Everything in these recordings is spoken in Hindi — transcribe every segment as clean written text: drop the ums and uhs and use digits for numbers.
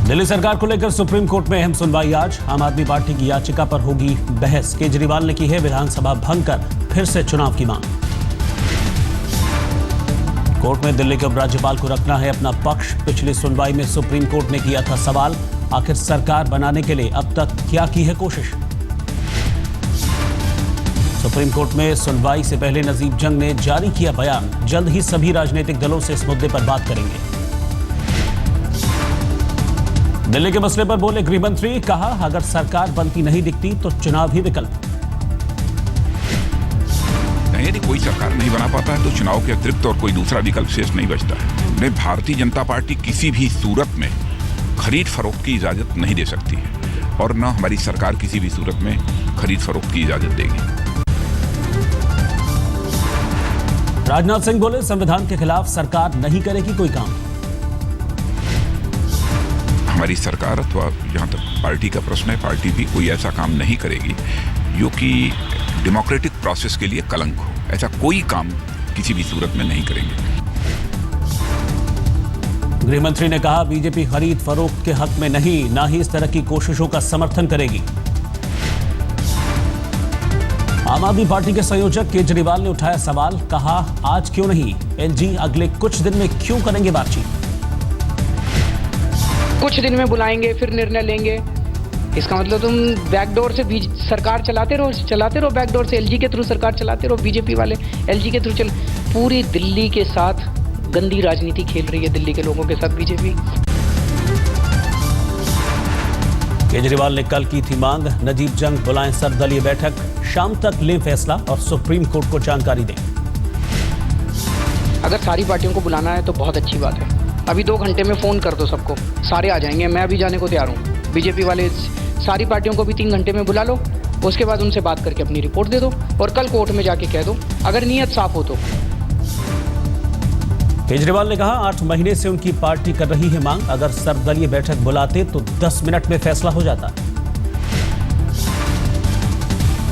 दिल्ली सरकार को लेकर सुप्रीम कोर्ट में अहम सुनवाई आज। आम आदमी पार्टी की याचिका पर होगी बहस। केजरीवाल ने की है विधानसभा भंग कर फिर से चुनाव की मांग। कोर्ट में दिल्ली के उपराज्यपाल को रखना है अपना पक्ष। पिछली सुनवाई में सुप्रीम कोर्ट ने किया था सवाल, आखिर सरकार बनाने के लिए अब तक क्या की है कोशिश। सुप्रीम कोर्ट में सुनवाई से पहले नजीब जंग ने जारी किया बयान, जल्द ही सभी राजनीतिक दलों से इस मुद्दे पर बात करेंगे। दिल्ली के मसले पर बोले गृह मंत्री, कहा अगर सरकार बनती नहीं दिखती तो चुनाव ही विकल्प। यदि कोई सरकार नहीं बना पाता है तो चुनाव के अतिरिक्त और कोई दूसरा विकल्प शेष नहीं बचता है। भारतीय जनता पार्टी किसी भी सूरत में खरीद फरोख्त की इजाजत नहीं दे सकती है और न हमारी सरकार किसी भी सूरत में खरीद फरोख्त की इजाजत देगी। राजनाथ सिंह बोले, संविधान के खिलाफ सरकार नहीं करेगी कोई काम। हमारी सरकार अथवा जहां तक पार्टी का प्रश्न है, पार्टी भी कोई ऐसा काम नहीं करेगी जो कि डेमोक्रेटिक प्रोसेस के लिए कलंक हो। ऐसा कोई काम किसी भी सूरत में नहीं करेंगे। गृह मंत्री ने कहा, बीजेपी खरीद फरोख्त के हक में नहीं, ना ही इस तरह की कोशिशों का समर्थन करेगी। आम आदमी पार्टी के संयोजक केजरीवाल ने उठाया सवाल, कहा आज क्यों नहीं, एलजी अगले कुछ दिन में क्यों करेंगे बातचीत। कुछ दिन में बुलाएंगे, फिर निर्णय लेंगे। इसका मतलब तुम बैकडोर से सरकार चलाते रहो बैकडोर से एलजी के थ्रू सरकार चलाते रहो। बीजेपी वाले एलजी के थ्रू पूरी दिल्ली के साथ गंदी राजनीति खेल रही है, दिल्ली के लोगों के साथ बीजेपी। केजरीवाल ने कल की थी मांग, नजीब जंग बुलाएं सर्वदलीय बैठक, शाम तक लें फैसला और सुप्रीम कोर्ट को जानकारी दें। अगर सारी पार्टियों को बुलाना है तो बहुत अच्छी बात है। अभी 2 घंटे में फोन कर दो सबको, सारे आ जाएंगे। मैं अभी जाने को तैयार हूँ। बीजेपी वाले सारी पार्टियों को भी 3 घंटे में बुला लो, उसके बाद उनसे बात करके अपनी रिपोर्ट दे दो और कल कोर्ट में जाके कह दो, अगर नीयत साफ हो तो। केजरीवाल ने कहा, 8 महीने से उनकी पार्टी कर रही है मांग, अगर सर्वदलीय बैठक बुलाते तो 10 मिनट में फैसला हो जाता।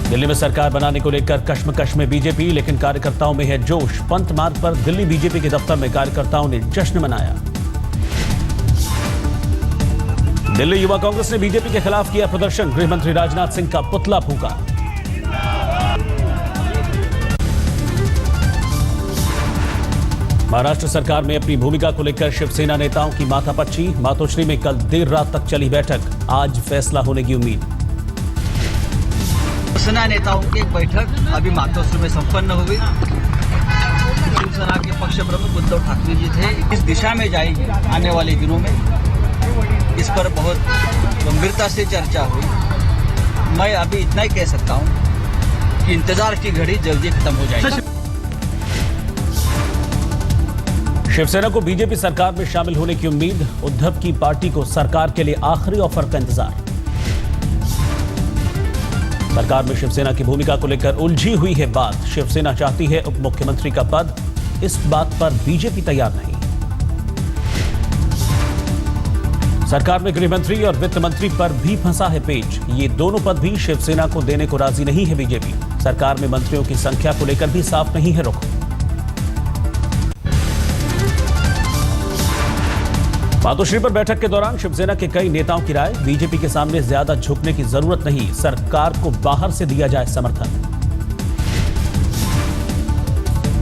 दिल्ली में सरकार बनाने को लेकर कश्मकश में बीजेपी, लेकिन कार्यकर्ताओं में है जोश। पंत मार्ग पर दिल्ली बीजेपी के दफ्तर में कार्यकर्ताओं ने जश्न मनाया। दिल्ली युवा कांग्रेस ने बीजेपी के खिलाफ किया प्रदर्शन, गृह मंत्री राजनाथ सिंह का पुतला फूंका। महाराष्ट्र सरकार में अपनी भूमिका को लेकर शिवसेना नेताओं की माथापच्ची। मातोश्री में कल देर रात तक चली बैठक, आज फैसला होने की उम्मीद। शिवसेना नेताओं की एक बैठक अभी मातोश्री में संपन्न हुई। शिवसेना के पक्ष प्रमुख उद्धव ठाकरे जी थे, इस दिशा में जाएगी आने वाले दिनों में, इस पर बहुत गंभीरता से चर्चा हुई। मैं अभी इतना ही कह सकता हूं कि इंतजार की घड़ी जल्दी खत्म हो जाएगी। शिवसेना को बीजेपी सरकार में शामिल होने की उम्मीद, उद्धव की पार्टी को सरकार के लिए आखिरी ऑफर का इंतजार। सरकार में शिवसेना की भूमिका को लेकर उलझी हुई है बात। शिवसेना चाहती है उप मुख्यमंत्री का पद, इस बात पर बीजेपी तैयार नहीं। सरकार में गृह मंत्री और वित्त मंत्री पर भी फंसा है पेच, ये दोनों पद भी शिवसेना को देने को राजी नहीं है बीजेपी। सरकार में मंत्रियों की संख्या को लेकर भी साफ नहीं है रुख। मातोश्री पर बैठक के दौरान शिवसेना के कई नेताओं की राय, बीजेपी के सामने ज्यादा झुकने की जरूरत नहीं, सरकार को बाहर से दिया जाए समर्थन।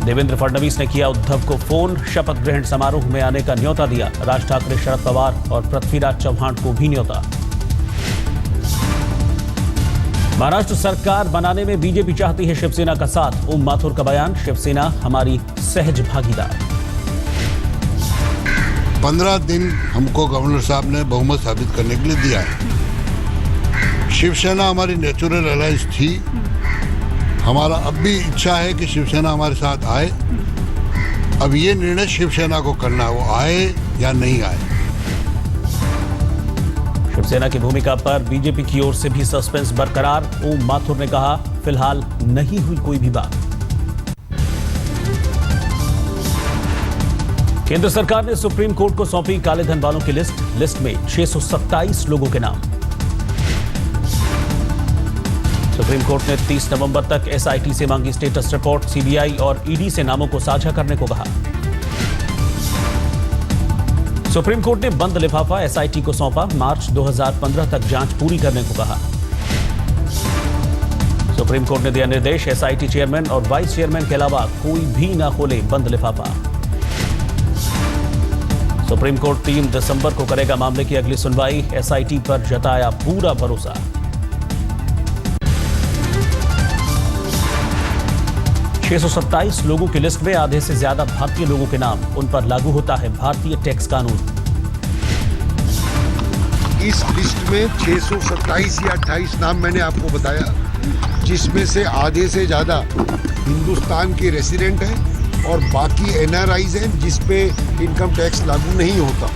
देवेंद्र फडणवीस ने किया उद्धव को फोन, शपथ ग्रहण समारोह में आने का न्योता दिया। राज ठाकरे, शरद पवार और पृथ्वीराज चौहान को भी न्योता। महाराष्ट्र सरकार बनाने में बीजेपी चाहती है शिवसेना का साथ, ओम माथुर का बयान, शिवसेना हमारी सहज भागीदार। 15 दिन हमको गवर्नर साहब ने बहुमत साबित करने के लिए दिया है। शिवसेना हमारी नेचुरल अलायंस थी, हमारा अब भी इच्छा है कि शिवसेना हमारे साथ आए। अब ये निर्णय शिवसेना को करना है, वो आए या नहीं आए। शिवसेना की भूमिका पर बीजेपी की ओर से भी सस्पेंस बरकरार। ओम माथुर ने कहा, फिलहाल नहीं हुई कोई भी बात। केंद्र सरकार ने सुप्रीम कोर्ट को सौंपी काले धन वालों की लिस्ट में 627 लोगों के नाम। सुप्रीम कोर्ट ने 30 नवंबर तक एसआईटी से मांगी स्टेटस रिपोर्ट, सीबीआई और ईडी से नामों को साझा करने को कहा। सुप्रीम कोर्ट ने बंद लिफाफा एसआईटी को सौंपा, मार्च 2015 तक जांच पूरी करने को कहा। सुप्रीम कोर्ट ने दिया निर्देश, एसआईटी चेयरमैन और वाइस चेयरमैन के अलावा कोई भी ना खोले बंद लिफाफा। सुप्रीम कोर्ट 3 दिसंबर को करेगा मामले की अगली सुनवाई, एसआईटी पर जताया पूरा भरोसा। छह 627 लोगों की लिस्ट में आधे से ज्यादा भारतीय लोगों के नाम, उन पर लागू होता है भारतीय टैक्स कानून। इस लिस्ट में 627 या 28 नाम मैंने आपको बताया, जिसमें से आधे से ज्यादा हिंदुस्तान के रेसिडेंट हैं और बाकी एनआरआईज हैं जिस पे इनकम टैक्स लागू नहीं होता।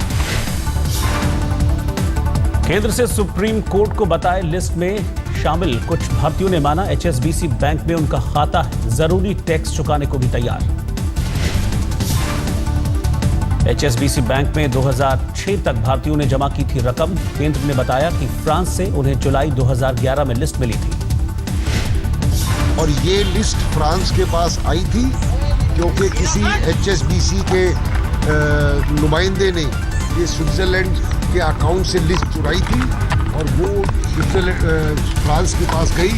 केंद्र से सुप्रीम कोर्ट को बताए लिस्ट में शामिल कुछ भारतीयों ने माना एचएसबीसी बैंक में उनका खाता है, जरूरी टैक्स चुकाने को भी तैयार। एचएसबीसी बैंक में 2006 तक भारतीयों ने जमा की थी रकम। केंद्र ने बताया कि फ्रांस से उन्हें जुलाई 2011 में लिस्ट मिली थी और ये लिस्ट फ्रांस के पास आई थी क्योंकि किसी एचएसबीसी के नुमाइंदे ने ये स्विट्जरलैंड के अकाउंट से लिस्ट चुराई थी और वो फ्रांस के पास गई।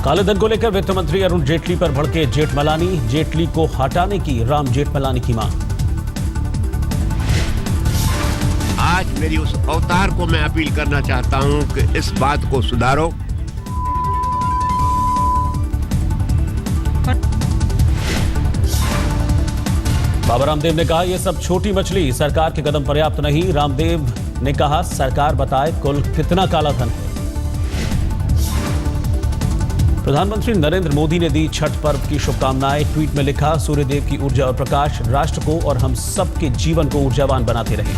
काले धन को लेकर वित्त मंत्री अरुण जेटली पर भड़के जेठमलानी, जेटली को हटाने की राम जेठमलानी की मांग। आज मेरी उस अवतार को मैं अपील करना चाहता हूं कि इस बात को सुधारो। बाबा रामदेव ने कहा यह सब छोटी मछली, सरकार के कदम पर्याप्त नहीं। रामदेव ने कहा सरकार बताए कुल कितना काला धन है। प्रधानमंत्री नरेंद्र मोदी ने दी छठ पर्व की शुभकामनाएं, ट्वीट में लिखा सूर्यदेव की ऊर्जा और प्रकाश राष्ट्र को और हम सबके जीवन को ऊर्जावान बनाते रहे।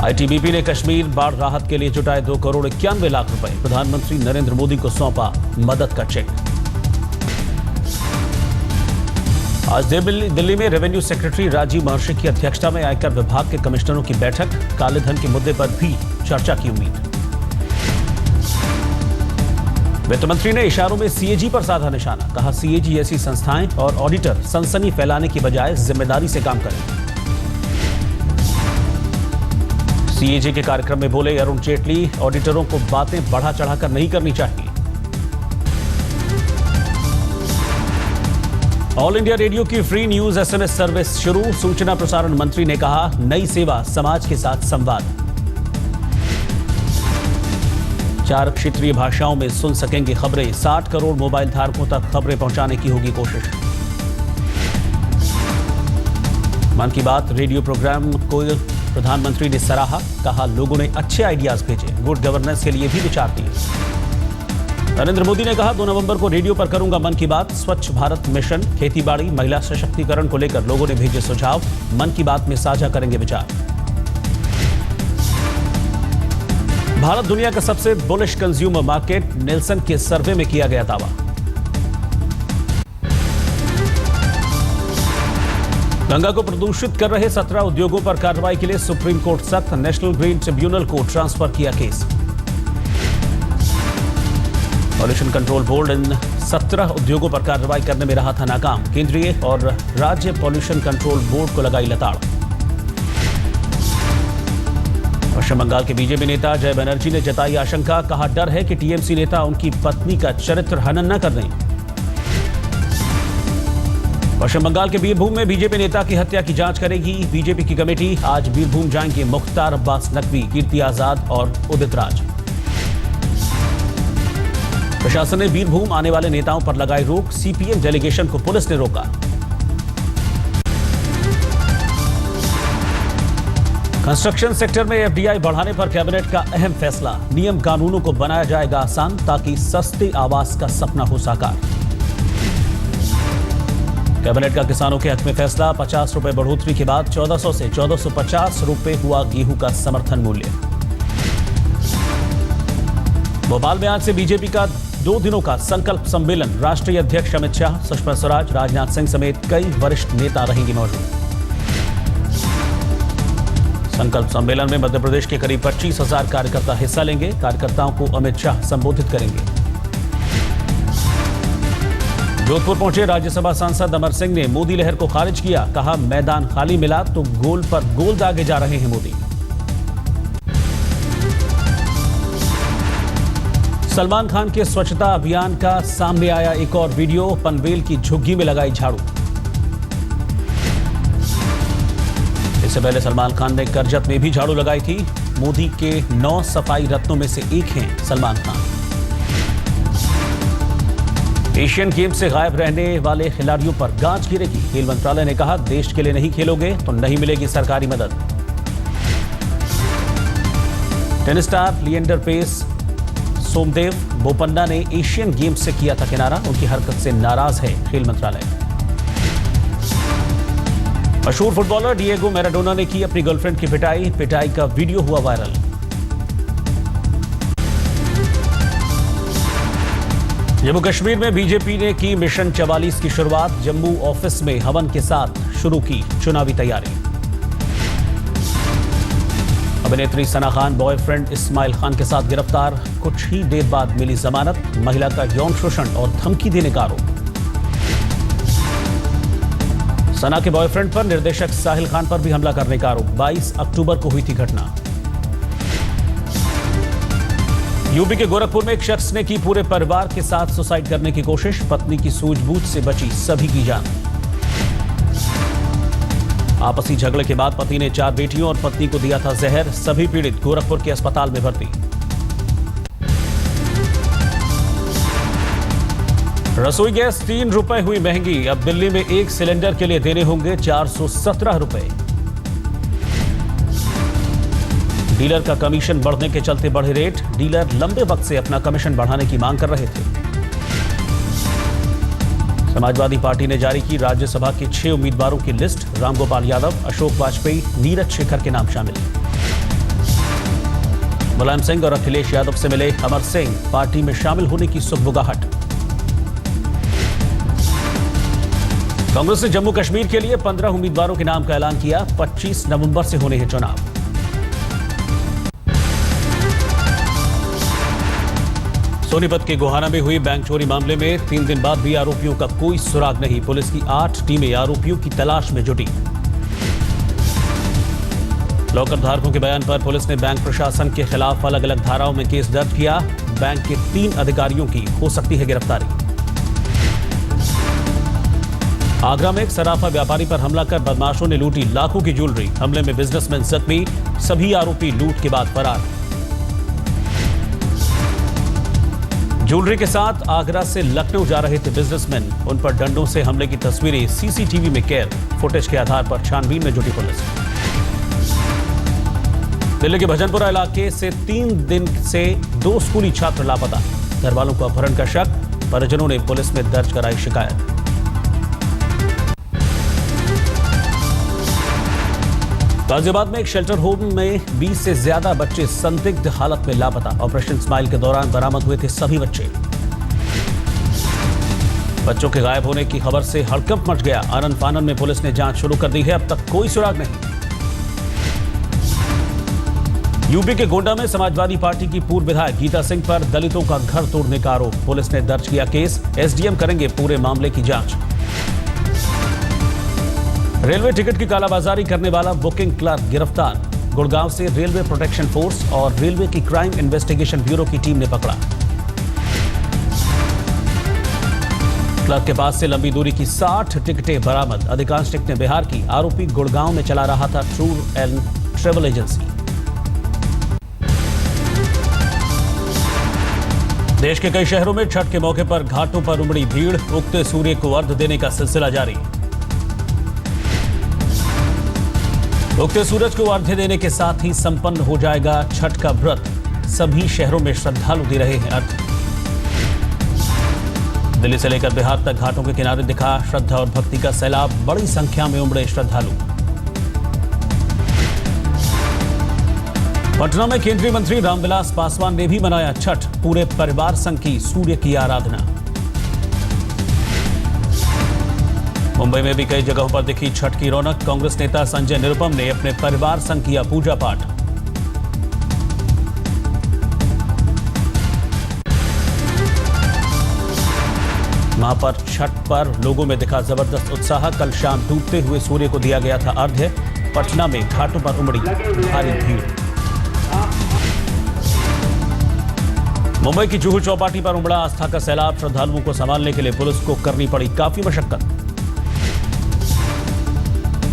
आईटीबीपी ने कश्मीर बाढ़ राहत के लिए जुटाए 2 करोड़ 91 लाख रुपए, प्रधानमंत्री नरेंद्र मोदी को सौंपा मदद का चेक। आज दिल्ली में रेवेन्यू सेक्रेटरी राजीव महर्षि की अध्यक्षता में आयकर विभाग के कमिश्नरों की बैठक, काले धन के मुद्दे पर भी चर्चा की उम्मीद। वित्त मंत्री ने इशारों में सीएजी पर साधा निशाना, कहा सीएजी ऐसी संस्थाएं और ऑडिटर सनसनी फैलाने की बजाय जिम्मेदारी से काम करें। सीएजी के कार्यक्रम में बोले अरुण जेटली, ऑडिटरों को बातें बढ़ा चढ़ाकर नहीं करनी चाहिए। ऑल इंडिया रेडियो की फ्री न्यूज एसएमएस सर्विस शुरू, सूचना प्रसारण मंत्री ने कहा नई सेवा समाज के साथ संवाद। 4 क्षेत्रीय भाषाओं में सुन सकेंगे खबरें, 60 करोड़ मोबाइल धारकों तक खबरें पहुंचाने की होगी कोशिश। मन की बात रेडियो प्रोग्राम को प्रधानमंत्री ने सराहा, कहा लोगों ने अच्छे आइडियाज भेजे, गुड गवर्नेंस के लिए भी विचार दिए। नरेंद्र मोदी ने कहा 2 नवंबर को रेडियो पर करूंगा मन की बात। स्वच्छ भारत मिशन, खेतीबाड़ी, महिला सशक्तिकरण को लेकर लोगों ने भेजे सुझाव, मन की बात में साझा करेंगे विचार। भारत दुनिया का सबसे बुलिश कंज्यूमर मार्केट, निल्सन के सर्वे में किया गया दावा। गंगा को प्रदूषित कर रहे 17 उद्योगों पर कार्रवाई के लिए सुप्रीम कोर्ट सख्त, नेशनल ग्रीन ट्रिब्यूनल को ट्रांसफर किया केस। पॉल्यूशन कंट्रोल बोर्ड इन 17 उद्योगों पर कार्रवाई करने में रहा था नाकाम, केंद्रीय और राज्य पॉल्यूशन कंट्रोल बोर्ड को लगाई लताड़। पश्चिम बंगाल के बीजेपी नेता जय बनर्जी ने जताई आशंका, कहा डर है कि टीएमसी नेता उनकी पत्नी का चरित्र हनन न कर दें। पश्चिम बंगाल के बीरभूम में बीजेपी नेता की हत्या की जांच करेगी बीजेपी की कमेटी। आज बीरभूम जाएंगे मुख्तार अब्बास नकवी, कीर्ति आजाद और उदित राज। प्रशासन ने बीरभूम आने वाले नेताओं पर लगाई रोक, सीपीएम डेलीगेशन को पुलिस ने रोका। कंस्ट्रक्शन सेक्टर में एफडीआई बढ़ाने पर कैबिनेट का अहम फैसला, नियम कानूनों को बनाया जाएगा आसान ताकि सस्ते आवास का सपना हो साकार। कैबिनेट का किसानों के हक में फैसला, 50 रुपए बढ़ोतरी के बाद 1400 से 1450 रुपए हुआ गेहूं का समर्थन मूल्य। भोपाल में आज से बीजेपी का 2 दिनों का संकल्प सम्मेलन, राष्ट्रीय अध्यक्ष अमित शाह, सुषमा स्वराज, राजनाथ सिंह समेत कई वरिष्ठ नेता रहेंगे मौजूद। संकल्प सम्मेलन में मध्य प्रदेश के करीब 25,000 कार्यकर्ता हिस्सा लेंगे। कार्यकर्ताओं को अमित शाह संबोधित करेंगे। जोधपुर पहुंचे राज्यसभा सांसद अमर सिंह ने मोदी लहर को खारिज किया। कहा, मैदान खाली मिला तो गोल पर गोल दागे जा रहे हैं मोदी। सलमान खान के स्वच्छता अभियान का सामने आया एक और वीडियो। पनवेल की झुग्गी में लगाई झाड़ू। इससे पहले सलमान खान ने करजत में भी झाड़ू लगाई थी। मोदी के 9 सफाई रत्नों में से एक हैं सलमान खान। एशियन गेम से गायब रहने वाले खिलाड़ियों पर गाज गिरेगी। खेल मंत्रालय ने कहा, देश के लिए नहीं खेलोगे तो नहीं मिलेगी सरकारी मदद। टेनिस स्टार लिएंडर पेस सोमदेव बोपन्ना ने एशियन गेम्स से किया था किनारा। उनकी हरकत से नाराज है खेल मंत्रालय। मशहूर फुटबॉलर डिएगो मैराडोना ने की अपनी गर्लफ्रेंड की पिटाई का वीडियो हुआ वायरल। जम्मू कश्मीर में बीजेपी ने की मिशन 44 की शुरुआत। जम्मू ऑफिस में हवन के साथ शुरू की चुनावी तैयारी। अभिनेत्री सना खान बॉयफ्रेंड इस्माइल खान के साथ गिरफ्तार। कुछ ही देर बाद मिली जमानत। महिला का यौन शोषण और धमकी देने का आरोप। सना के बॉयफ्रेंड पर निर्देशक साहिल खान पर भी हमला करने का आरोप। 22 अक्टूबर को हुई थी घटना। यूपी के गोरखपुर में एक शख्स ने की पूरे परिवार के साथ सुसाइड करने की कोशिश। पत्नी की सूझबूझ से बची सभी की जान। आपसी झगड़े के बाद पति ने 4 बेटियों और पत्नी को दिया था जहर। सभी पीड़ित गोरखपुर के अस्पताल में भर्ती। रसोई गैस 3 रुपए हुई महंगी। अब दिल्ली में 1 सिलेंडर के लिए देने होंगे 417 रुपए। डीलर का कमीशन बढ़ने के चलते बढ़े रेट। डीलर लंबे वक्त से अपना कमीशन बढ़ाने की मांग कर रहे थे। समाजवादी पार्टी ने जारी की राज्यसभा के 6 उम्मीदवारों की लिस्ट। रामगोपाल यादव, अशोक वाजपेयी, नीरज शेखर के नाम शामिल। मुलायम सिंह और अखिलेश यादव से मिले अमर सिंह। पार्टी में शामिल होने की सुगबुगाहट। कांग्रेस ने जम्मू कश्मीर के लिए 15 उम्मीदवारों के नाम का ऐलान किया। 25 नवंबर से होने हैं चुनाव। सोनीपत के गोहाना में हुई बैंक चोरी मामले में 3 दिन बाद भी आरोपियों का कोई सुराग नहीं। पुलिस की 8 टीमें आरोपियों की तलाश में जुटी। लॉकर धारकों के बयान पर पुलिस ने बैंक प्रशासन के खिलाफ अलग अलग धाराओं में केस दर्ज किया। बैंक के 3 अधिकारियों की हो सकती है गिरफ्तारी। आगरा में एक सराफा व्यापारी पर हमला कर बदमाशों ने लूटी लाखों की ज्वेलरी। हमले में बिजनेसमैन जख्मी। सभी आरोपी लूट के बाद फरार। ज्वेलरी के साथ आगरा से लखनऊ जा रहे थे बिजनेसमैन। उन पर डंडों से हमले की तस्वीरें सीसीटीवी में कैद। फुटेज के आधार पर छानबीन में जुटी पुलिस। दिल्ली के भजनपुरा इलाके से 3 दिन से 2 स्कूली छात्र लापता। घर वालों को अपहरण का शक। परिजनों ने पुलिस में दर्ज कराई शिकायत। गाजियाबाद में एक शेल्टर होम में 20 से ज्यादा बच्चे संदिग्ध हालत में लापता। ऑपरेशन स्माइल के दौरान बरामद हुए थे सभी बच्चे। बच्चों के गायब होने की खबर से हड़कंप मच गया। आनंद फानन में पुलिस ने जांच शुरू कर दी है। अब तक कोई सुराग नहीं। यूपी के गोंडा में समाजवादी पार्टी की पूर्व विधायक गीता सिंह पर दलितों का घर तोड़ने का आरोप। पुलिस ने दर्ज किया केस। एसडीएम करेंगे पूरे मामले की जांच। रेलवे टिकट की कालाबाजारी करने वाला बुकिंग क्लर्क गिरफ्तार। गुड़गांव से रेलवे प्रोटेक्शन फोर्स और रेलवे की क्राइम इन्वेस्टिगेशन ब्यूरो की टीम ने पकड़ा। क्लर्क के पास से लंबी दूरी की 60 टिकटें बरामद। अधिकांश टिकटें बिहार की। आरोपी गुड़गांव में चला रहा था टूर एंड ट्रेवल एजेंसी। देश के कई शहरों में छठ के मौके पर घाटों पर उमड़ी भीड़। उगते सूर्य को अर्घ्य देने का सिलसिला जारी। उगते सूरज को अर्घ्य देने के साथ ही संपन्न हो जाएगा छठ का व्रत। सभी शहरों में श्रद्धालु दे रहे हैं अर्घ्य। दिल्ली से लेकर बिहार तक घाटों के किनारे दिखा श्रद्धा और भक्ति का सैलाब। बड़ी संख्या में उमड़े श्रद्धालु। पटना में केंद्रीय मंत्री रामविलास पासवान ने भी मनाया छठ। पूरे परिवार संग की सूर्य की आराधना। मुंबई में भी कई जगहों पर दिखी छठ की रौनक। कांग्रेस नेता संजय निरुपम ने अपने परिवार संग किया पूजा पाठ। वहां पर छठ पर लोगों में दिखा जबरदस्त उत्साह। कल शाम डूबते हुए सूर्य को दिया गया था अर्घ्य। पटना में घाटों पर उमड़ी भारी भीड़। मुंबई की जुहू चौपाटी पर उमड़ा आस्था का सैलाब। श्रद्धालुओं को संभालने के लिए पुलिस को करनी पड़ी काफी मशक्कत।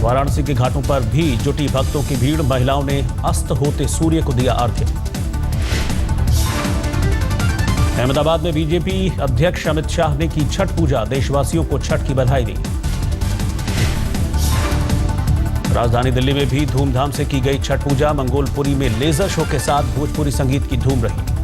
वाराणसी के घाटों पर भी जुटी भक्तों की भीड़। महिलाओं ने अस्त होते सूर्य को दिया अर्घ्य। अहमदाबाद में बीजेपी अध्यक्ष अमित शाह ने की छठ पूजा। देशवासियों को छठ की बधाई दी। राजधानी दिल्ली में भी धूमधाम से की गई छठ पूजा। मंगोलपुरी में लेजर शो के साथ भोजपुरी संगीत की धूम रही।